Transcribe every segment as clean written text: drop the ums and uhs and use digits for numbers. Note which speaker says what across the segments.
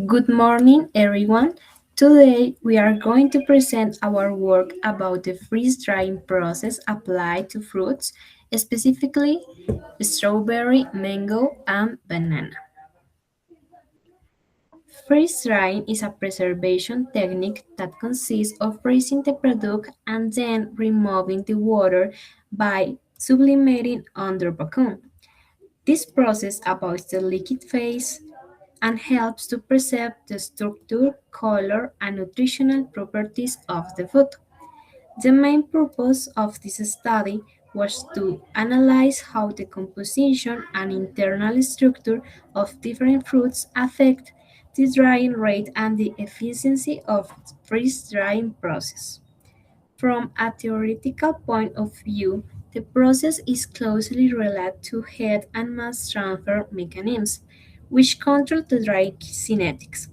Speaker 1: Good morning, everyone. Today we are going to present our work about the freeze drying process applied to fruits, specifically strawberry, mango, and banana. Freeze drying is a preservation technique that consists of freezing the product and then removing the water by sublimating under vacuum. This process avoids the liquid phase and helps to preserve the structure, color, and nutritional properties of the food. The main purpose of this study was to analyze how the composition and internal structure of different fruits affect the drying rate and the efficiency of freeze drying process. From a theoretical point of view, the process is closely related to heat and mass transfer mechanisms, which control the dry kinetics.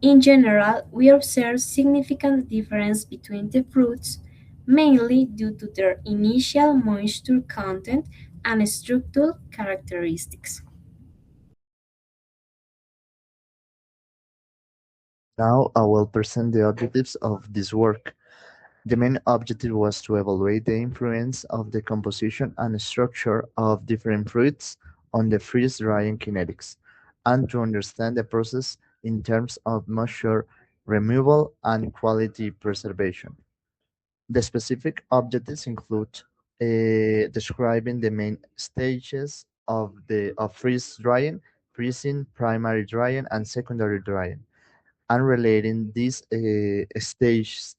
Speaker 1: In general, we observe significant difference between the fruits, mainly due to their initial moisture content and structural characteristics.
Speaker 2: Now I will present the objectives of this work. The main objective was to evaluate the influence of the composition and structure of different fruits on the freeze-drying kinetics, and to understand the process in terms of moisture removal and quality preservation. The specific objectives include describing the main stages of freeze drying, freezing, primary drying, and secondary drying, and relating these stages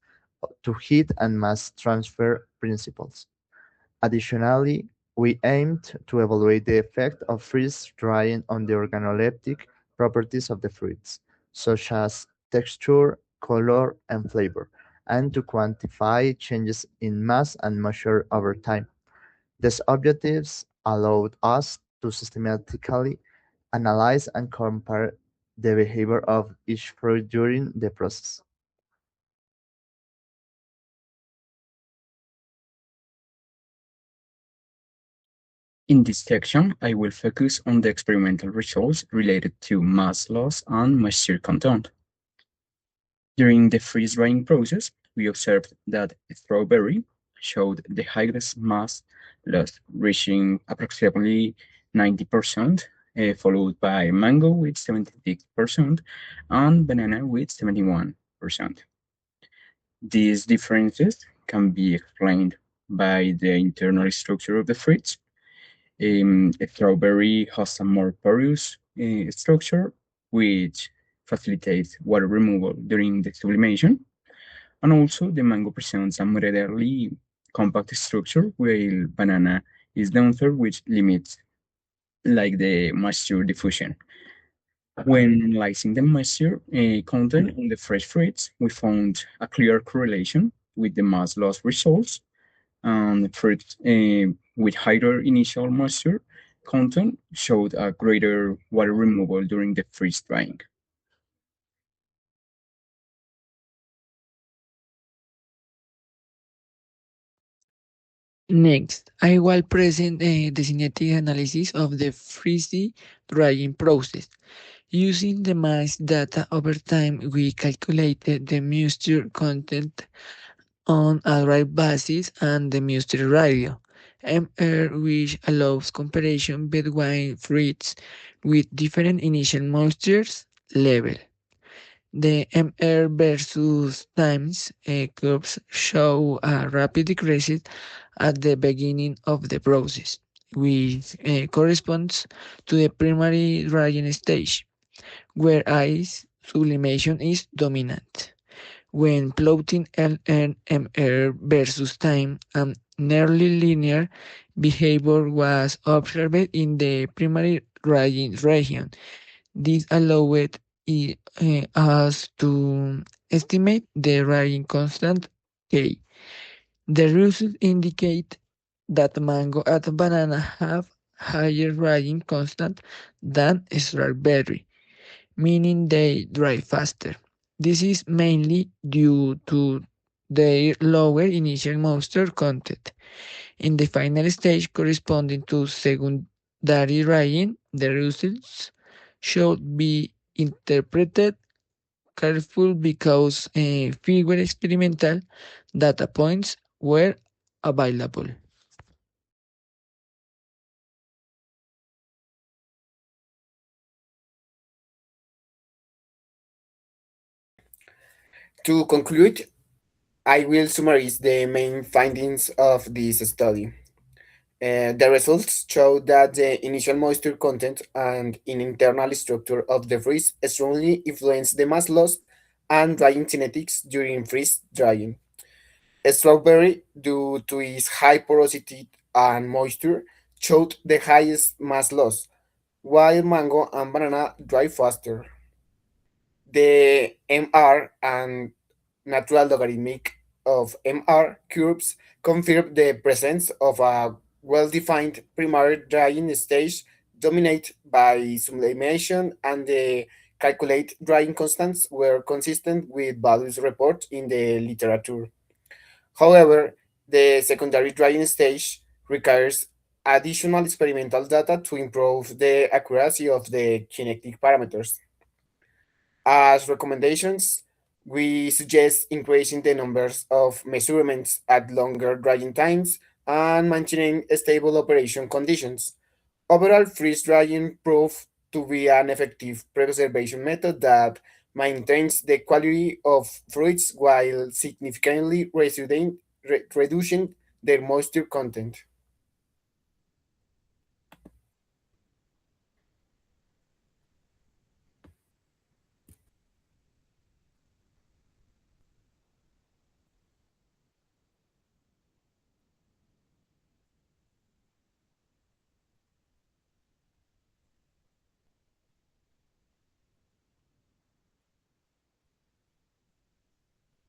Speaker 2: to heat and mass transfer principles. Additionally, we aimed to evaluate the effect of freeze drying on the organoleptic properties of the fruits, such as texture, color, and flavor, and to quantify changes in mass and moisture over time. These objectives allowed us to systematically analyze and compare the behavior of each fruit during the process.
Speaker 3: In this section, I will focus on the experimental results related to mass loss and moisture content. During the freeze-drying process, we observed that strawberry showed the highest mass loss, reaching approximately 90%, followed by mango with 76% and banana with 71%. These differences can be explained by the internal structure of the fruits. Strawberry has a more porous structure, which facilitates water removal during the sublimation. And also, the mango presents a moderately compact structure, while banana is denser, which limits like the moisture diffusion. When analyzing the moisture content on the fresh fruits, we found a clear correlation with the mass loss results, and fruits with higher initial moisture content showed a greater water removal during the freeze drying.
Speaker 4: Next, I will present the cinetic analysis of the freeze drying process. Using the mass data over time, we calculated the moisture content on a dry basis and the moisture ratio, MR, which allows comparison between fruits with different initial moistures level. The MR versus times curves show a rapid decrease at the beginning of the process, which corresponds to the primary drying stage, whereas sublimation is dominant. When plotting LNMR versus time, nearly linear behavior was observed in the primary drying region. This allowed us to estimate the drying constant K. The results indicate that mango and banana have higher drying constant than strawberry, meaning they dry faster. This is mainly due to their lower initial moisture content. In the final stage corresponding to secondary drying, the results should be interpreted careful because fewer experimental data points were available.
Speaker 5: To conclude, I will summarize the main findings of this study. The results show that the initial moisture content and internal structure of the freeze strongly influence the mass loss and drying kinetics during freeze drying. Strawberry, due to its high porosity and moisture, showed the highest mass loss, while mango and banana dry faster. The MR and natural logarithmic of MR curves confirm the presence of a well-defined primary drying stage dominated by sublimation, and the calculate drying constants were consistent with values reported in the literature. However, the secondary drying stage requires additional experimental data to improve the accuracy of the kinetic parameters. As recommendations, we suggest increasing the numbers of measurements at longer drying times and maintaining stable operation conditions. Overall, freeze drying proved to be an effective preservation method that maintains the quality of fruits while significantly reducing their moisture content.